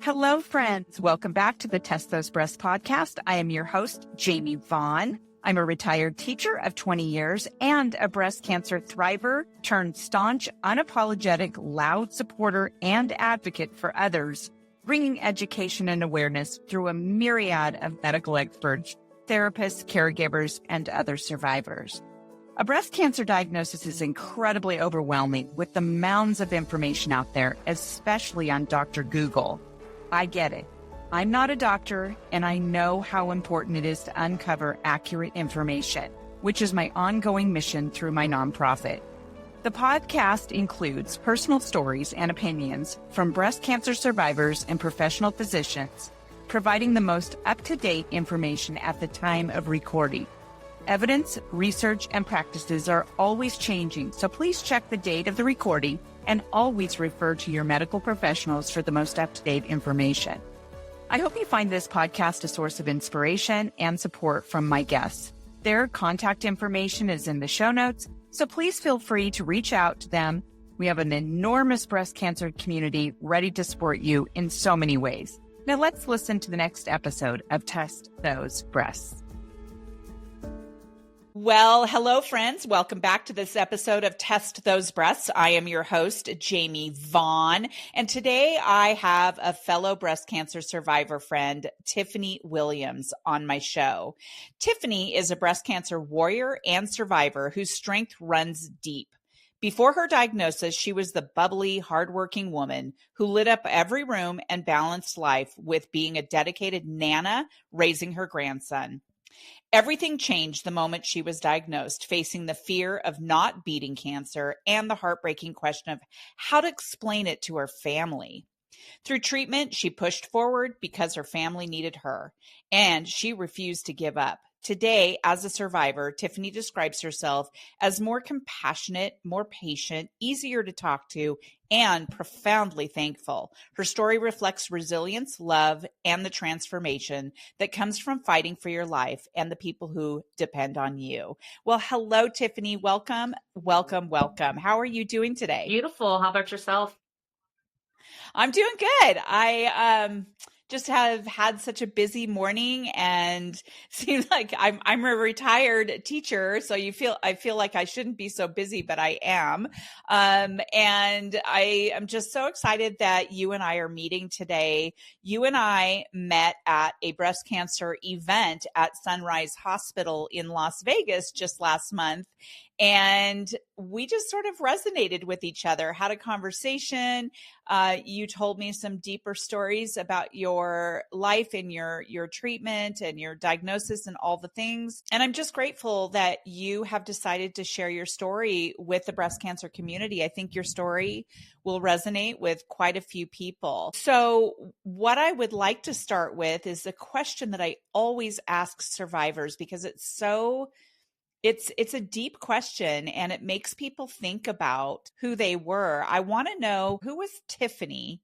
Hello, friends. Welcome back to the Test Those Breasts podcast. I am your host, Jamie Vaughn. I'm a retired teacher of 20 years and a breast cancer thriver turned staunch, unapologetic, loud supporter and advocate for others, bringing education and awareness through a myriad of medical experts, therapists, caregivers, and other survivors. A breast cancer diagnosis is incredibly overwhelming with the mounds of information out there, especially on Dr. Google. I get it. I'm not a doctor, and I know how important it is to uncover accurate information, which is my ongoing mission through my nonprofit. The podcast includes personal stories and opinions from breast cancer survivors and professional physicians, providing the most up-to-date information at the time of recording. Evidence, research, and practices are always changing, so please check the date of the recording and always refer to your medical professionals for the most up-to-date information. I hope you find this podcast a source of inspiration and support from my guests. Their contact information is in the show notes, so please feel free to reach out to them. We have an enormous breast cancer community ready to support you in so many ways. Now let's listen to the next episode of Test Those Breasts. Well, hello, friends. Welcome back to this episode of Test Those Breasts. I am your host, Jamie Vaughn, and today I have a fellow breast cancer survivor friend, Tiffany Williams, on my show. Tiffany is a breast cancer warrior and survivor whose strength runs deep. Before her diagnosis, she was the bubbly, hardworking woman who lit up every room and balanced life with being a dedicated nana raising her grandson. Everything changed the moment she was diagnosed, facing the fear of not beating cancer and the heartbreaking question of how to explain it to her family. Through treatment, she pushed forward because her family needed her, and she refused to give up. Today, as a survivor, Tiffany describes herself as more compassionate, more patient, easier to talk to, and profoundly thankful. Her story reflects resilience, love, and the transformation that comes from fighting for your life and the people who depend on you. Well, hello, Tiffany. Welcome, welcome, welcome. How are you doing today? Beautiful. How about yourself? I'm doing good. I just have had such a busy morning, and seems like I'm a retired teacher, so I feel like I shouldn't be so busy, but I am. And I am just so excited that you and I are meeting today. You and I met at a breast cancer event at Sunrise Hospital in Las Vegas just last month. And we just sort of resonated with each other, had a conversation. You told me some deeper stories about your life and your treatment and your diagnosis and all the things. And I'm just grateful that you have decided to share your story with the breast cancer community. I think your story will resonate with quite a few people. So what I would like to start with is a question that I always ask survivors, because it's a deep question and it makes people think about who they were. I want to know, who was Tiffany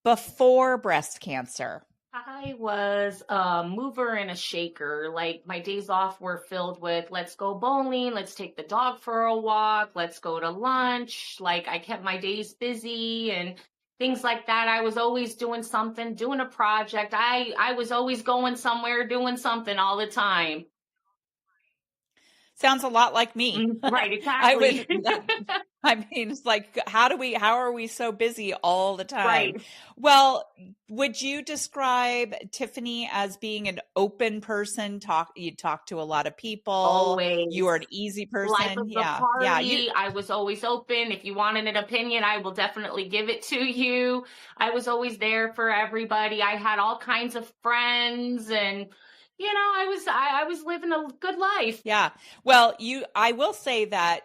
before breast cancer? I was a mover and a shaker. Like, my days off were filled with, let's go bowling, let's take the dog for a walk, let's go to lunch. Like, I kept my days busy and things like that. I was always doing something, doing a project. I was always going somewhere, doing something all the time. Sounds a lot like me. Right, exactly. I mean, it's like, how are we so busy all the time? Right. Well, would you describe Tiffany as being an open person? You talk to a lot of people. Always. You are an easy person. Life of the party. I was always open. If you wanted an opinion, I will definitely give it to you. I was always there for everybody. I had all kinds of friends, and I was living a good life. Yeah. Well, I will say that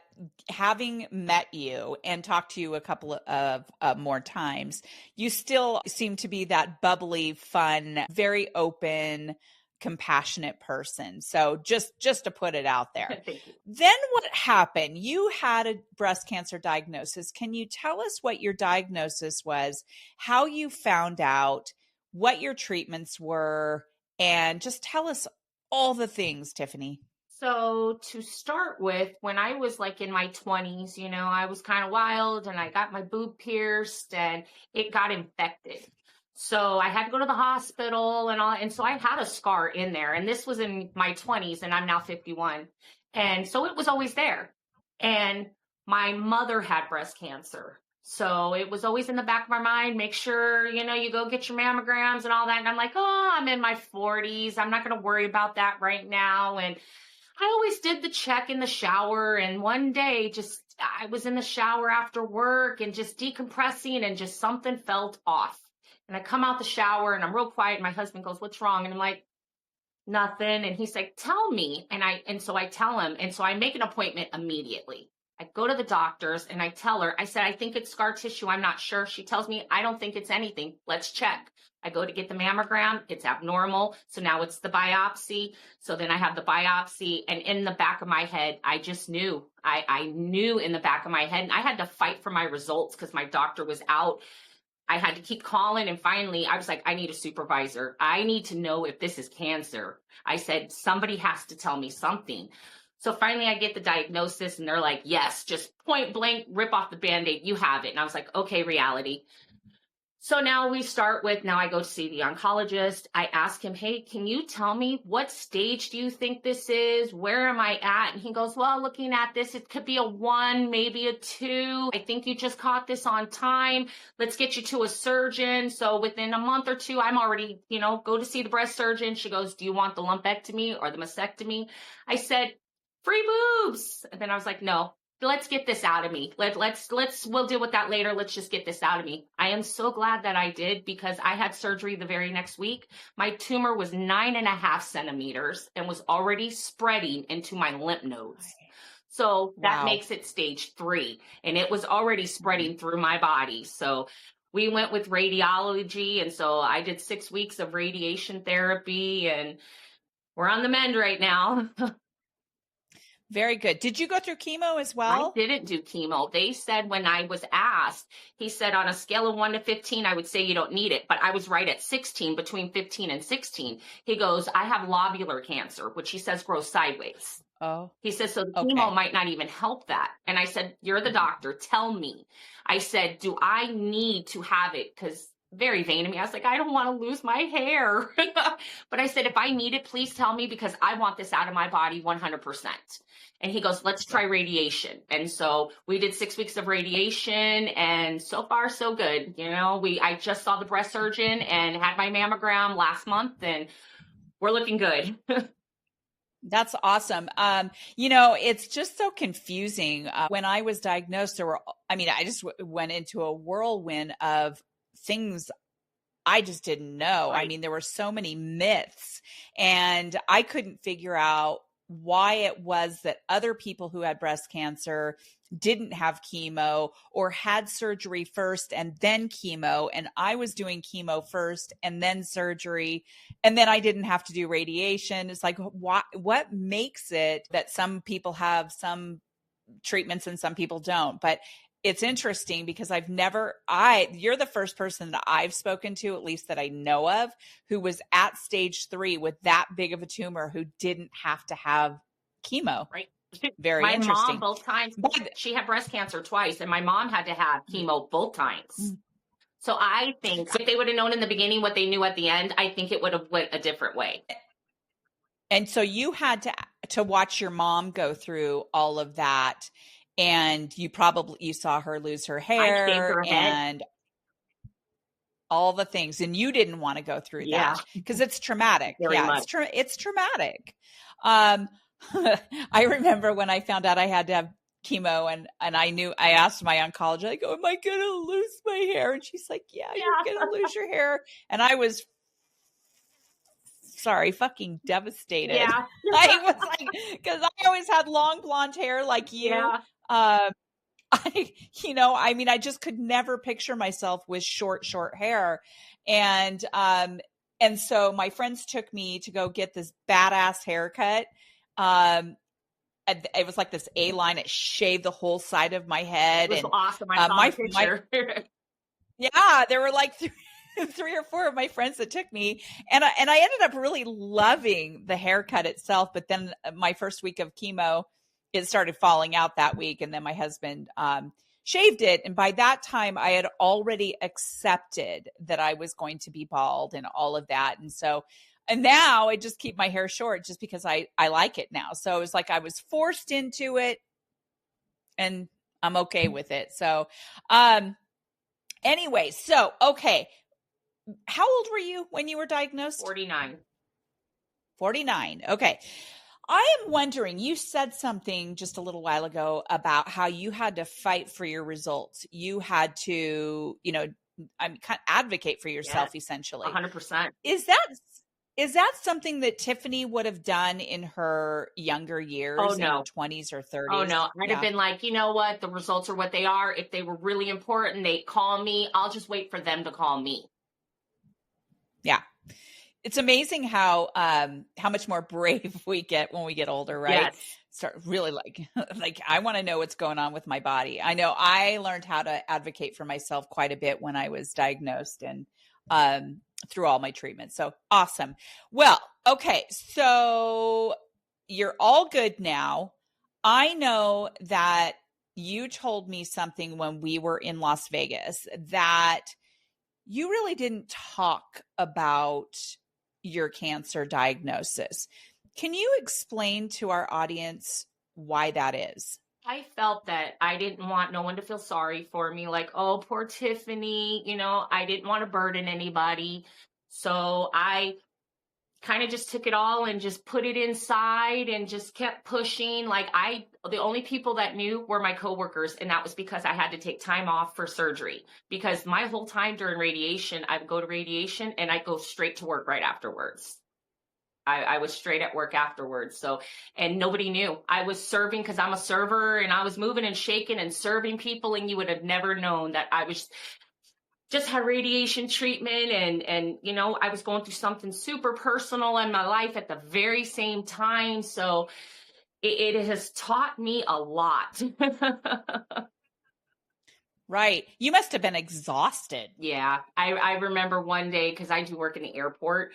having met you and talked to you a couple of more times, you still seem to be that bubbly, fun, very open, compassionate person. So just to put it out there. Then what happened? You had a breast cancer diagnosis. Can you tell us what your diagnosis was, how you found out, what your treatments were, and just tell us all the things, Tiffany. So to start with, when I was like in my 20s, I was kind of wild and I got my boob pierced and it got infected. So I had to go to the hospital and all. And so I had a scar in there, and this was in my 20s and I'm now 51. And so it was always there. And my mother had breast cancer. So it was always in the back of my mind, make sure, you go get your mammograms and all that. And I'm like, oh, I'm in my 40s. I'm not going to worry about that right now. And I always did the check in the shower. And one day, I was in the shower after work and just decompressing, and just something felt off. And I come out the shower and I'm real quiet. And my husband goes, what's wrong? And I'm like, nothing. And he's like, tell me. And so I tell him. And so I make an appointment immediately. I go to the doctors and I tell her, I said, I think it's scar tissue. I'm not sure. She tells me, I don't think it's anything. Let's check. I go to get the mammogram. It's abnormal. So now it's the biopsy. So then I have the biopsy, and in the back of my head, I just knew. I knew in the back of my head, and I had to fight for my results because my doctor was out. I had to keep calling, and finally I was like, I need a supervisor. I need to know if this is cancer. I said, somebody has to tell me something. So finally I get the diagnosis, and they're like, yes, just point blank, rip off the Band-Aid. You have it. And I was like, okay, reality. So now I go to see the oncologist. I ask him, hey, can you tell me what stage do you think this is? Where am I at? And he goes, well, looking at this, it could be a 1, maybe a 2. I think you just caught this on time. Let's get you to a surgeon. So within a month or 2, I'm already, go to see the breast surgeon. She goes, do you want the lumpectomy or the mastectomy? I said, free boobs. And then I was like, no. Let's get this out of me. We'll deal with that later. Let's just get this out of me. I am so glad that I did, because I had surgery the very next week. My tumor was 9.5 centimeters and was already spreading into my lymph nodes. So that makes it stage 3, and it was already spreading through my body. So we went with radiology. And so I did 6 weeks of radiation therapy, and we're on the mend right now. Very good. Did you go through chemo as well? I didn't do chemo. They said, when I was asked, he said on a scale of 1 to 15, I would say you don't need it. But I was right at 16, between 15 and 16. He goes, I have lobular cancer, which he says grows sideways. Oh. He says, so the chemo might not even help that. And I said, you're the doctor. Tell me. I said, do I need to have it? Because very vain of me. I was like, I don't want to lose my hair. But I said, if I need it, please tell me, because I want this out of my body 100%. And he goes, let's try radiation. And so we did 6 weeks of radiation, and so far so good. I just saw the breast surgeon and had my mammogram last month, and we're looking good. That's awesome. It's just so confusing. When I was diagnosed, I just went into a whirlwind of things I just didn't know. Right. There were so many myths, and I couldn't figure out why it was that other people who had breast cancer didn't have chemo, or had surgery first and then chemo. And I was doing chemo first and then surgery, and then I didn't have to do radiation. It's like, what makes it that some people have some treatments and some people don't? But it's interesting, because you're the first person that I've spoken to, at least that I know of, who was at stage 3 with that big of a tumor, who didn't have to have chemo. Right. Very my interesting. My mom, both times, she had breast cancer twice, and my mom had to have chemo both times. So I think if they would have known in the beginning what they knew at the end, I think it would have went a different way. And so you had to watch your mom go through all of that. And you saw her lose her hair and all the things, and you didn't want to go through that because it's traumatic. It's traumatic. I remember when I found out I had to have chemo, and I asked my oncologist, I go, am I going to lose my hair? And she's like, yeah. You're going to lose your hair. And I was fucking devastated. Yeah. I was like, because I always had long blonde hair like you. Yeah. I just could never picture myself with short hair. And so my friends took me to go get this badass haircut. It was like this A-line. It shaved the whole side of my head. It was awesome. I saw the picture. There were like 3 or 4 of my friends that took me, and I ended up really loving the haircut itself. But then my first week of chemo, it started falling out that week. And then my husband shaved it. And by that time I had already accepted that I was going to be bald and all of that. And now I just keep my hair short just because I like it now. So it was like I was forced into it and I'm okay with it. So, anyway, okay. How old were you when you were diagnosed? 49. 49. Okay. I am wondering, you said something just a little while ago about how you had to fight for your results. You had to, kind of advocate for yourself, essentially. 100%. Is that something that Tiffany would have done in her younger years, in her 20s or 30s? Oh, no. I'd have been like, you know what? The results are what they are. If they were really important, they call me. I'll just wait for them to call me. Yeah. It's amazing how much more brave we get when we get older, right? Yes. Start really like I want to know what's going on with my body. I know I learned how to advocate for myself quite a bit when I was diagnosed and through all my treatments. So awesome. Well, okay. So you're all good now. I know that you told me something when we were in Las Vegas that you really didn't talk about your cancer diagnosis. Can you explain to our audience why that is? I felt that I didn't want no one to feel sorry for me. Like, oh, poor Tiffany, I didn't want to burden anybody. So I kind of just took it all and just put it inside and just kept pushing. The only people that knew were my coworkers. And that was because I had to take time off for surgery, because my whole time during radiation, I would go to radiation and I'd go straight to work right afterwards. I was straight at work afterwards. So, and nobody knew. I was serving because I'm a server, and I was moving and shaking and serving people. And you would have never known that I was just had radiation treatment, and I was going through something super personal in my life at the very same time. So it has taught me a lot. Right. You must have been exhausted. Yeah. I remember one day, because I do work in the airport,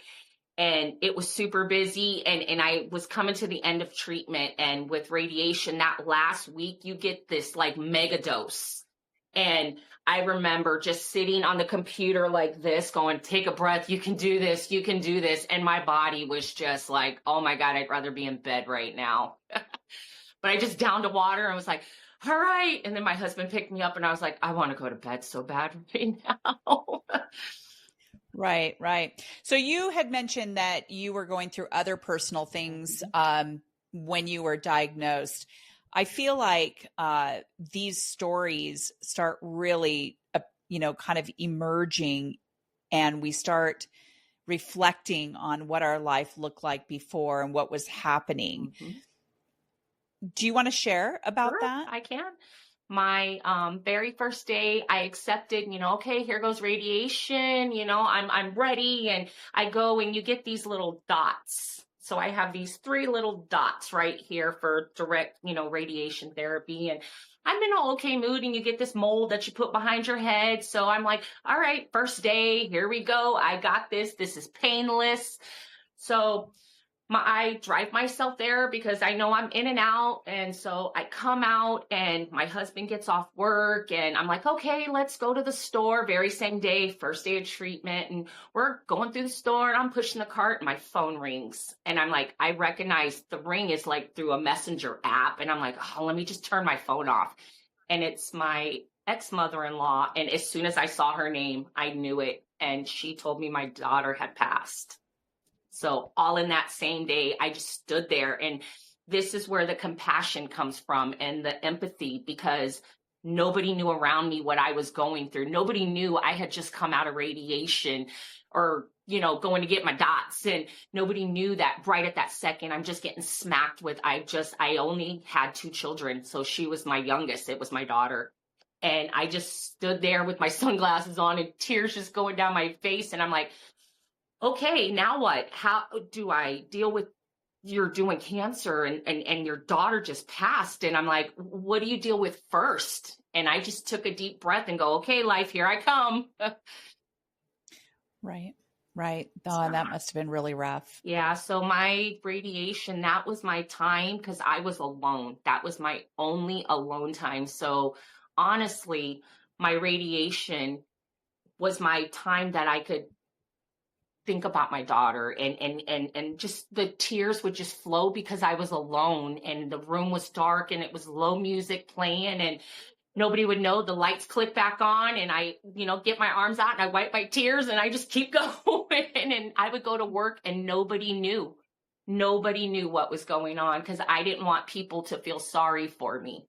and it was super busy, and I was coming to the end of treatment, and with radiation that last week, you get this like mega dose. And I remember just sitting on the computer like this, going, take a breath. You can do this. You can do this. And my body was just like, oh my God, I'd rather be in bed right now. But I just downed a water and was like, all right. And then my husband picked me up and I was like, I want to go to bed so bad right now. Right, right. So you had mentioned that you were going through other personal things when you were diagnosed. I feel like these stories start really, kind of emerging, and we start reflecting on what our life looked like before and what was happening. Mm-hmm. Do you want to share about that? I can. My very first day, I accepted, okay, here goes radiation, I'm ready. And I go, and you get these little dots. So I have these 3 little dots right here for direct, radiation therapy. And I'm in an okay mood, and you get this mold that you put behind your head. So I'm like, all right, first day, here we go. I got this. This is painless. So I drive myself there because I know I'm in and out. And so I come out, and my husband gets off work, and I'm like, okay, let's go to the store. Very same day, first day of treatment. And we're going through the store, and I'm pushing the cart, and my phone rings. And I'm like, I recognize the ring is like through a messenger app. And I'm like, oh, let me just turn my phone off. And it's my ex-mother-in-law. And as soon as I saw her name, I knew it. And she told me my daughter had passed. So all in that same day, I just stood there. And this is where the compassion comes from, and the empathy, because nobody knew around me what I was going through. Nobody knew I had just come out of radiation or, going to get my dots. And nobody knew that right at that second, I'm just getting smacked with, I only had 2 children. So she was my youngest. It was my daughter. And I just stood there with my sunglasses on and tears just going down my face. And I'm like, okay, now what? How do I deal with you're doing cancer and your daughter just passed? And I'm like, what do you deal with first? And I just took a deep breath and go, okay, life, here I come. Right. Oh, that must have been really rough. Yeah. So my radiation, that was my time, because I was alone. That was my only alone time. So honestly, my radiation was my time that I could think about my daughter, and just the tears would just flow because I was alone and the room was dark and it was low music playing, and nobody would know. The lights click back on and I, get my arms out and I wipe my tears and I just keep going. And I would go to work and nobody knew. Nobody knew what was going on because I didn't want people to feel sorry for me.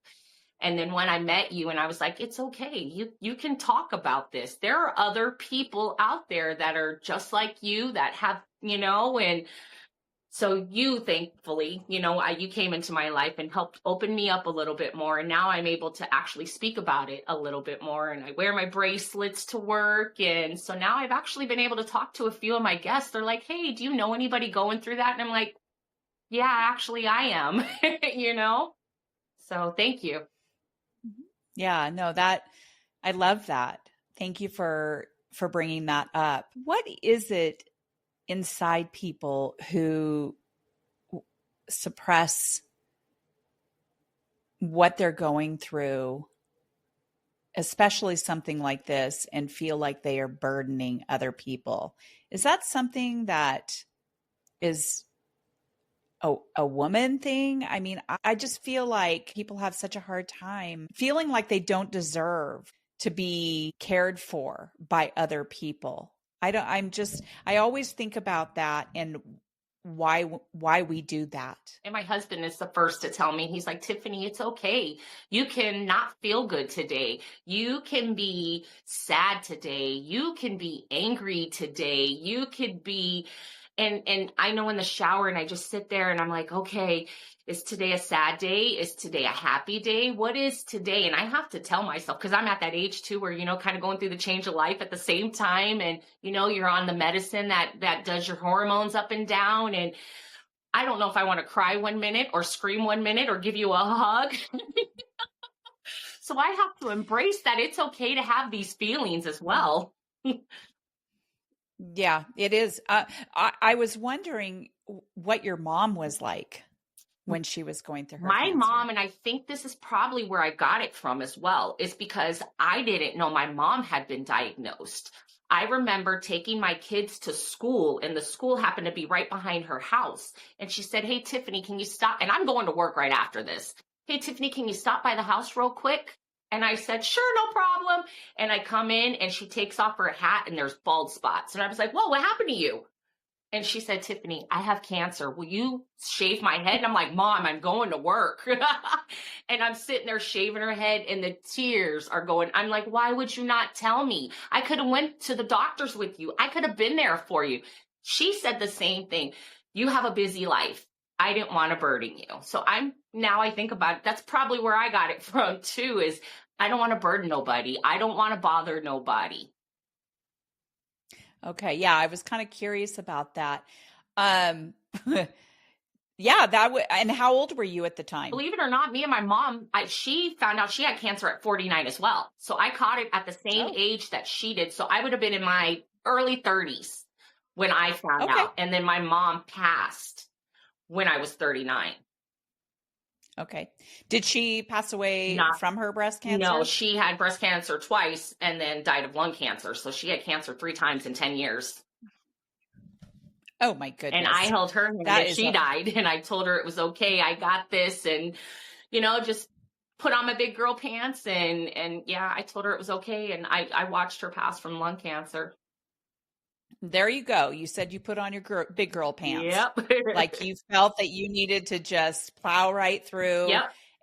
And then when I met you and I was like, it's okay. You can talk about this. There are other people out there that are just like you that have, and so you, thankfully, you came into my life and helped open me up a little bit more. And now I'm able to actually speak about it a little bit more. And I wear my bracelets to work. And so now I've actually been able to talk to a few of my guests. They're like, hey, do you know anybody going through that? And I'm like, yeah, actually I am, So thank you. Yeah, no, I love that. Thank you for bringing that up. What is it inside people who suppress what they're going through, especially something like this, and feel like they are burdening other people? Is that something that is a woman thing? I mean, I just feel like people have such a hard time feeling like they don't deserve to be cared for by other people. I always think about that and why we do that. And my husband is the first to tell me, he's like, Tiffany, it's okay. You can not feel good today. You can be sad today. You can be angry today. You could be, and I know in the shower and I just sit there and I'm like, okay, is today a sad day? Is today a happy day? What is today? And I have to tell myself, because I'm at that age too, where, kind of going through the change of life at the same time. And, you're on the medicine that does your hormones up and down. And I don't know if I want to cry 1 minute or scream 1 minute or give you a hug. So I have to embrace that it's okay to have these feelings as well. Yeah, it is. I was wondering what your mom was like when she was going through her My cancer. mom, and I think this is probably where I got it from as well, is because I didn't know my mom had been diagnosed. I remember taking my kids to school, and the school happened to be right behind her house. And she said, hey, Tiffany, can you stop? And I'm going to work right after this. Hey, Tiffany, can you stop by the house real quick? And I said, sure, no problem. And I come in and she takes off her hat and there's bald spots. And I was like, whoa, what happened to you? And she said, Tiffany, I have cancer. Will you shave my head? And I'm like, Mom, I'm going to work. And I'm sitting there shaving her head and the tears are going. I'm like, why would you not tell me? I could have went to the doctors with you. I could have been there for you. She said the same thing. You have a busy life. I didn't want to burden you. So now I think about it. That's probably where I got it from too, is I don't want to burden nobody. I don't want to bother nobody. Okay. Yeah. I was kind of curious about that. Yeah, and how old were you at the time? Believe it or not, me and my mom, she found out she had cancer at 49 as well. So I caught it at the same age that she did. So I would have been in my early 30s when I found out. And then my mom passed when I was 39. Okay. Did she pass away from her breast cancer? No, she had breast cancer twice and then died of lung cancer. So she had cancer 3 times in 10 years. Oh my goodness. And I held her hand and she died. And I told her it was okay. I got this. And, just put on my big girl pants. And yeah, I told her it was okay. And I watched her pass from lung cancer. There you go. You said you put on your big girl pants. Yep. Like you felt that you needed to just plow right through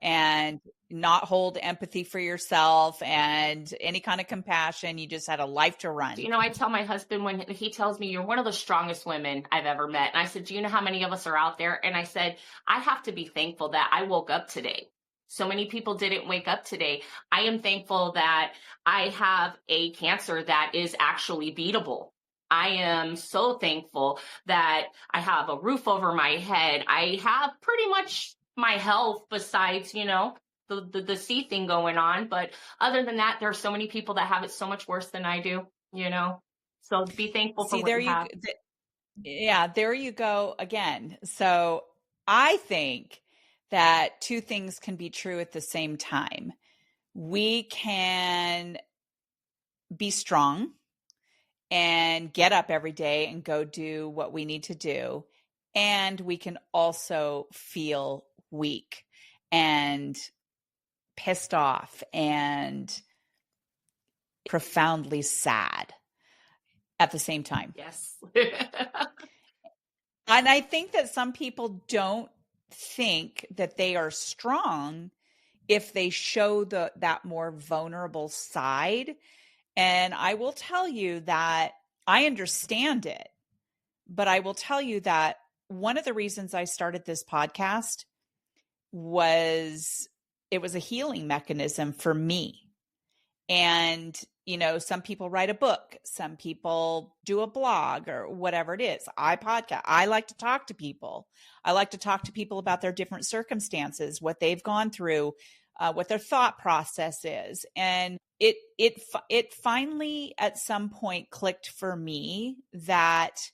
and not hold empathy for yourself and any kind of compassion. You just had a life to run. I tell my husband when he tells me, you're one of the strongest women I've ever met. And I said, do you know how many of us are out there? And I said, I have to be thankful that I woke up today. So many people didn't wake up today. I am thankful that I have a cancer that is actually beatable. I am so thankful that I have a roof over my head. I have pretty much my health besides, the C thing going on. But other than that, there are so many people that have it so much worse than I do, So be thankful for what you have. Yeah, there you go again. So I think that 2 things can be true at the same time. we can be strong and get up every day and go do what we need to do. And we can also feel weak and pissed off and profoundly sad at the same time. Yes. And I think that some people don't think that they are strong if they show that more vulnerable side. And I will tell you that I understand it, but I will tell you that one of the reasons I started this podcast was it was a healing mechanism for me. And, some people write a book, some people do a blog or whatever it is. I podcast. I like to talk to people. I like to talk to people about their different circumstances, what they've gone through, what their thought process is. And it finally at some point clicked for me that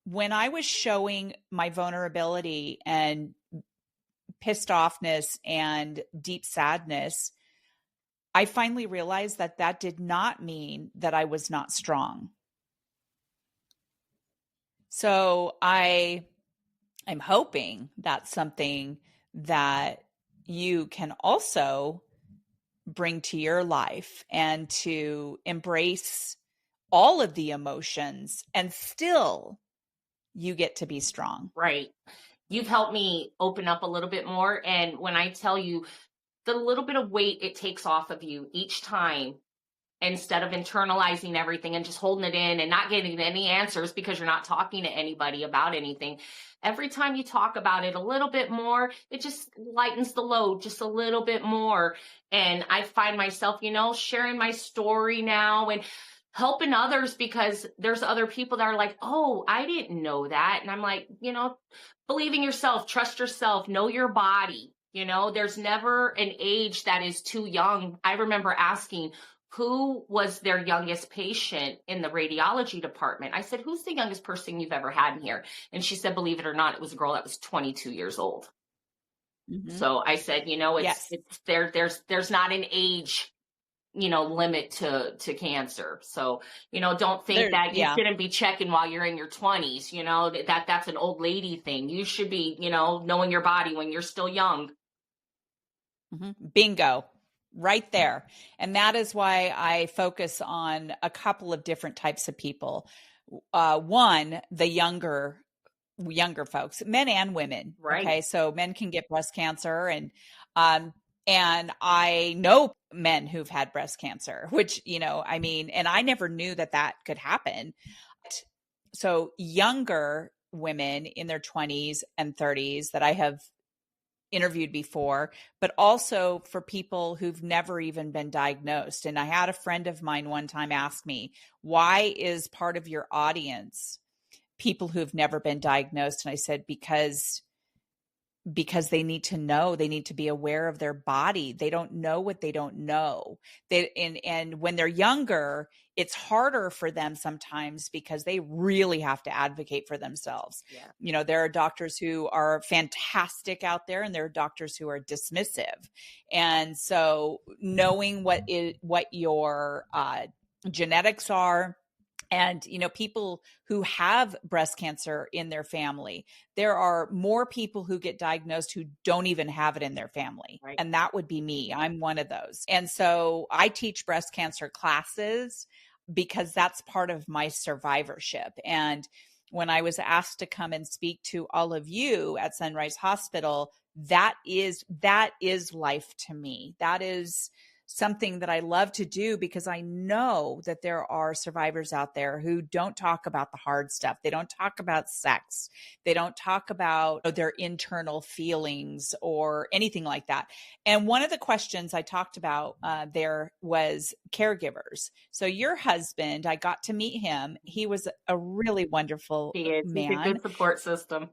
when I was showing my vulnerability and pissed offness and deep sadness, I finally realized that did not mean that I was not strong. So I'm hoping that's something that you can also bring to your life and to embrace all of the emotions, and still you get to be strong. Right. You've helped me open up a little bit more. And when I tell you the little bit of weight it takes off of you each time, instead of internalizing everything and just holding it in and not getting any answers because you're not talking to anybody about anything. Every time you talk about it a little bit more, it just lightens the load just a little bit more. And I find myself, sharing my story now and helping others, because there's other people that are like, oh, I didn't know that. And I'm like, believe in yourself, trust yourself, know your body. There's never an age that is too young. I remember asking, who was their youngest patient in the radiology department? I said, who's the youngest person you've ever had in here? And she said, believe it or not, it was a girl that was 22 years old. Mm-hmm. So I said, it's there's not an age, limit to cancer. So, don't think that you shouldn't be checking while you're in your 20s, that's an old lady thing. You should be, knowing your body when you're still young. Mm-hmm. Bingo. Right there. And that is why I focus on a couple of different types of people. One, the younger folks, men and women. Right. Okay. So men can get breast cancer, and I know men who've had breast cancer, which, and I never knew that could happen. So younger women in their 20s and 30s that I have interviewed before, but also for people who've never even been diagnosed. And I had a friend of mine one time ask me, why is part of your audience people who've never been diagnosed? And I said, because they need to know, they need to be aware of their body. They don't know what they don't know. And when they're younger, it's harder for them sometimes because they really have to advocate for themselves. Yeah. There are doctors who are fantastic out there, and there are doctors who are dismissive. And so knowing what your genetics are, and, people who have breast cancer in their family, there are more people who get diagnosed who don't even have it in their family. Right. And that would be me. I'm one of those. And so I teach breast cancer classes because that's part of my survivorship. And when I was asked to come and speak to all of you at Sunrise Hospital, that is life to me. That is something that I love to do, because I know that there are survivors out there who don't talk about the hard stuff. They don't talk about sex. They don't talk about their internal feelings or anything like that. And one of the questions I talked about there was caregivers. So your husband, I got to meet him. He was a really wonderful man. He's a good support system.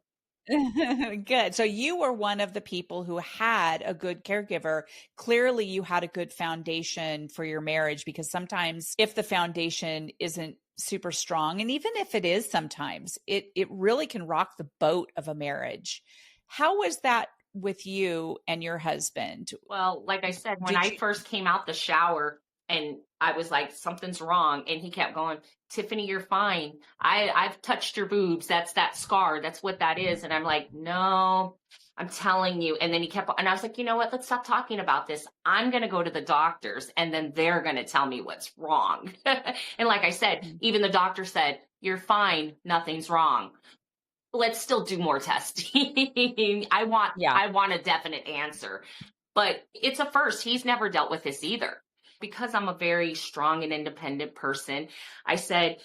Good. So you were one of the people who had a good caregiver. Clearly you had a good foundation for your marriage, because sometimes if the foundation isn't super strong, and even if it is, sometimes it really can rock the boat of a marriage. How was that with you and your husband? Well, like I said, when Did I you? first came out the shower and I was like, something's wrong. And he kept going, Tiffany, you're fine. I've touched your boobs. That's that scar. That's what that is. And I'm like, no, I'm telling you. And then he kept, and I was like, you know what? Let's stop talking about this. I'm going to go to the doctors and then they're going to tell me what's wrong. And like I said, even the doctor said, you're fine. Nothing's wrong. Let's still do more testing. Yeah. I want a definite answer. But it's a first. He's never dealt with this either. Because I'm a very strong and independent person, I said,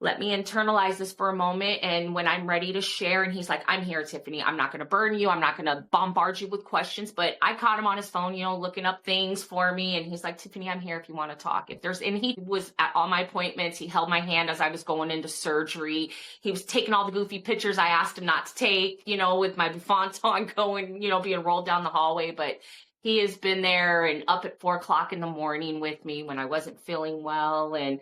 let me internalize this for a moment. And when I'm ready to share, and he's like, I'm here, Tiffany. I'm not going to burden you. I'm not going to bombard you with questions. But I caught him on his phone, looking up things for me. And he's like, Tiffany, I'm here if you want to talk. And he was at all my appointments. He held my hand as I was going into surgery. He was taking all the goofy pictures I asked him not to take, with my bouffant on going, being rolled down the hallway. But he has been there and up at 4:00 in the morning with me when I wasn't feeling well, and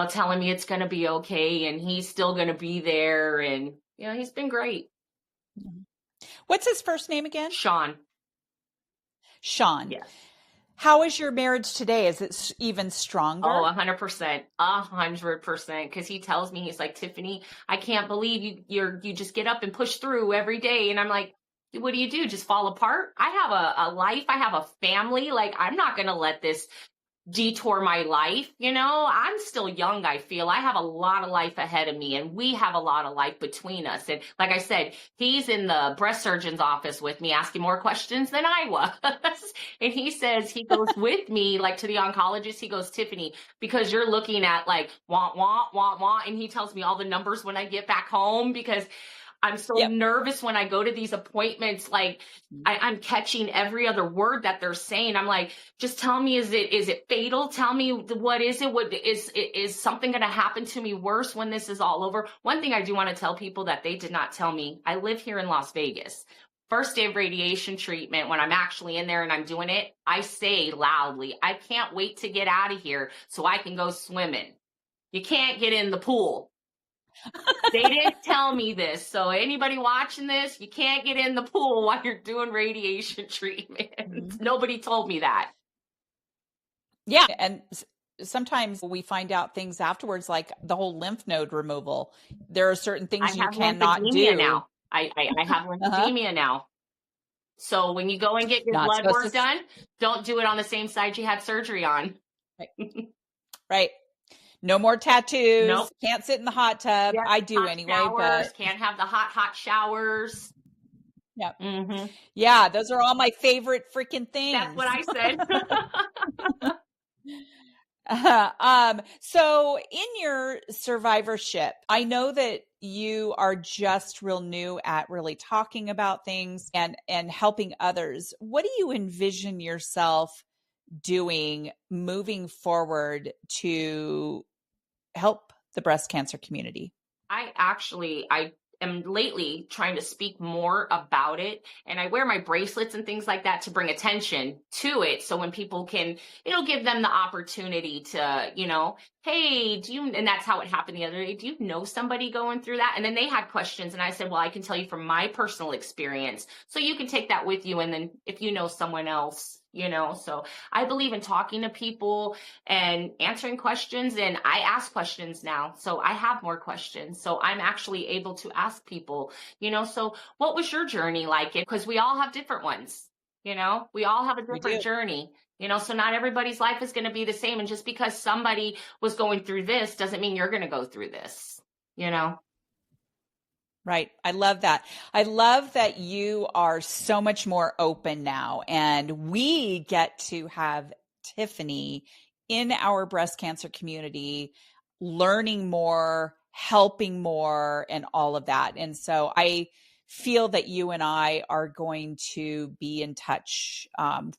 telling me it's going to be okay, and he's still going to be there. And, he's been great. What's his first name again? Sean. Yes. How is your marriage today? Is it even stronger? Oh, 100%, 100%. Cause he tells me, he's like, Tiffany, I can't believe you just get up and push through every day. And I'm like, what do? Just fall apart? I have a life. I have a family. Like, I'm not going to let this detour my life. I'm still young. I feel I have a lot of life ahead of me, and we have a lot of life between us. And like I said, he's in the breast surgeon's office with me asking more questions than I was. And he says he goes with me, like, to the oncologist. He goes, Tiffany, because you're looking at like, want. And he tells me all the numbers when I get back home, because I'm so nervous when I go to these appointments. Like, I'm catching every other word that they're saying. I'm like, just tell me, is it fatal? Tell me, what is it? What is something going to happen to me worse when this is all over? One thing I do want to tell people that they did not tell me, I live here in Las Vegas. First day of radiation treatment, when I'm actually in there and I'm doing it, I say loudly, I can't wait to get out of here so I can go swimming. You can't get in the pool. They didn't tell me this. So anybody watching this, you can't get in the pool while you're doing radiation treatment. Mm-hmm. Nobody told me that. Yeah. And sometimes we find out things afterwards, like the whole lymph node removal. There are certain things you cannot do. Now. I have lymphedema now. So when you go and get your blood work done, don't do it on the same side you had surgery on. Right. No more tattoos. Nope. Can't sit in the hot tub. I do anyway. Showers, but can't have the hot showers. Yeah. Mm-hmm. Yeah. Those are all my favorite freaking things. That's what I said. So in your survivorship, I know that you are just real new at really talking about things and helping others. What do you envision yourself doing moving forward to help the breast cancer community? I am lately trying to speak more about it, and I wear my bracelets and things like that to bring attention to it. So when people can, give them the opportunity to, hey, and that's how it happened the other day. Do you know somebody going through that? And then they had questions, and I said, well, I can tell you from my personal experience. So you can take that with you. And then if you know someone else, so I believe in talking to people and answering questions, and I ask questions now. So I have more questions. So I'm actually able to ask people, so what was your journey like? Because we all have different ones, we all have a different journey, so not everybody's life is going to be the same. And just because somebody was going through this doesn't mean you're going to go through this, Right. I love that. I love that you are so much more open now, and we get to have Tiffany in our breast cancer community, learning more, helping more, and all of that. And so I feel that you and I are going to be in touch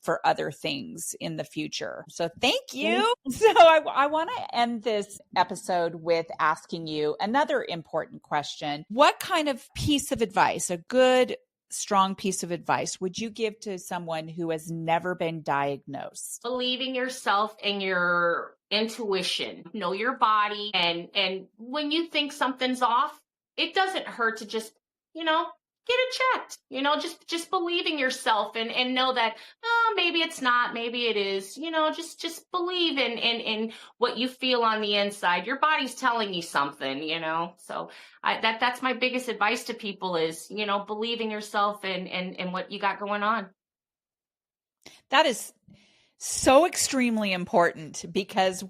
for other things in the future. So thank you. So I want to end this episode with asking you another important question. What kind of piece of advice, a good, strong piece of advice, would you give to someone who has never been diagnosed? Believing yourself and your intuition. Know your body. And when you think something's off, it doesn't hurt to just, get it checked. Just believe in yourself and know that, maybe it's not, maybe it is. Just believe in what you feel on the inside. Your body's telling you something. So that's my biggest advice to people is, believe in yourself and what you got going on. That is so extremely important, because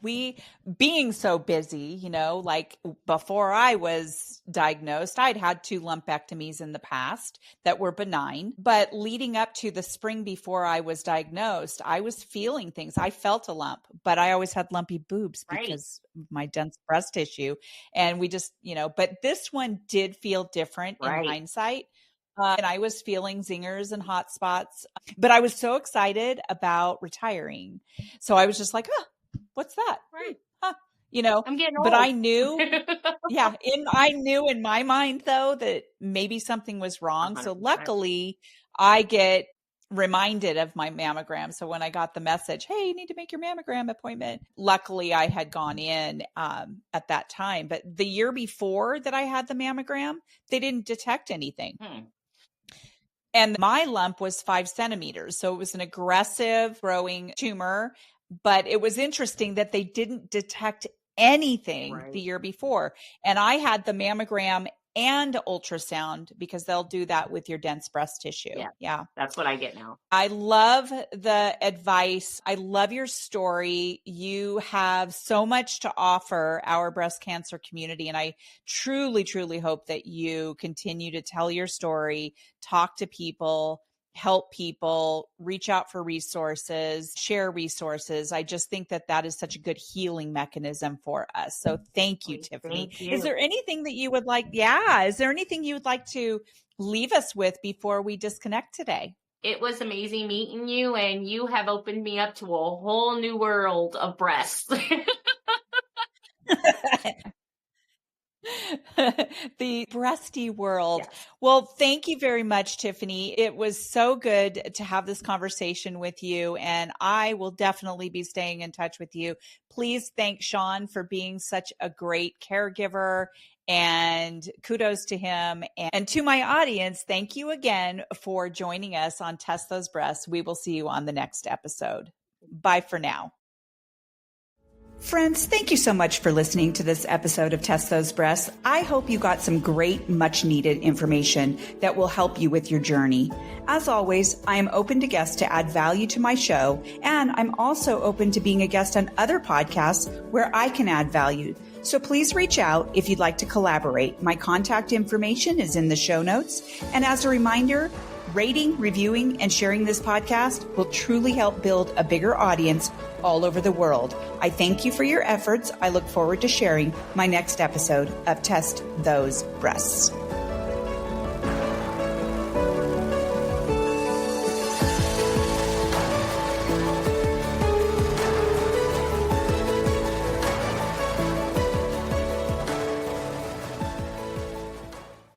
being so busy, like before I was diagnosed, I'd had 2 lumpectomies in the past that were benign, but leading up to the spring before I was diagnosed, I was feeling things. I felt a lump, but I always had lumpy boobs because of my dense breast tissue. And we just, but this one did feel different in hindsight. And I was feeling zingers and hot spots, but I was so excited about retiring. So I was just like, what's that? Right. I'm getting old. But I knew, I knew in my mind though, that maybe something was wrong. 100%. So luckily I get reminded of my mammogram. So when I got the message, hey, you need to make your mammogram appointment. Luckily I had gone in at that time, but the year before that I had the mammogram, they didn't detect anything. And my lump was 5 centimeters. So it was an aggressive growing tumor, but it was interesting that they didn't detect anything the year before. And I had the mammogram and ultrasound because they'll do that with your dense breast tissue. Yeah. That's what I get now. I love the advice. I love your story. You have so much to offer our breast cancer community. And I truly, truly hope that you continue to tell your story, talk to people, help people, reach out for resources, share resources. I just think that that is such a good healing mechanism for us. So thank you, Tiffany. Thank you. Is there anything that you would like? Is there anything you would like to leave us with before we disconnect today? It was amazing meeting you, and you have opened me up to a whole new world of breasts. The breasty world. Yes. Well, thank you very much, Tiffany. It was so good to have this conversation with you, and I will definitely be staying in touch with you. Please thank Sean for being such a great caregiver, and kudos to him. And to my audience, thank you again for joining us on Test Those Breasts. We will see you on the next episode. Bye for now. Friends, thank you so much for listening to this episode of Test Those Breasts. I hope you got some great, much needed information that will help you with your journey. As always, I am open to guests to add value to my show, and I'm also open to being a guest on other podcasts where I can add value. So please reach out if you'd like to collaborate. My contact information is in the show notes. And as a reminder, rating, reviewing, and sharing this podcast will truly help build a bigger audience all over the world. I thank you for your efforts. I look forward to sharing my next episode of Test Those Breasts.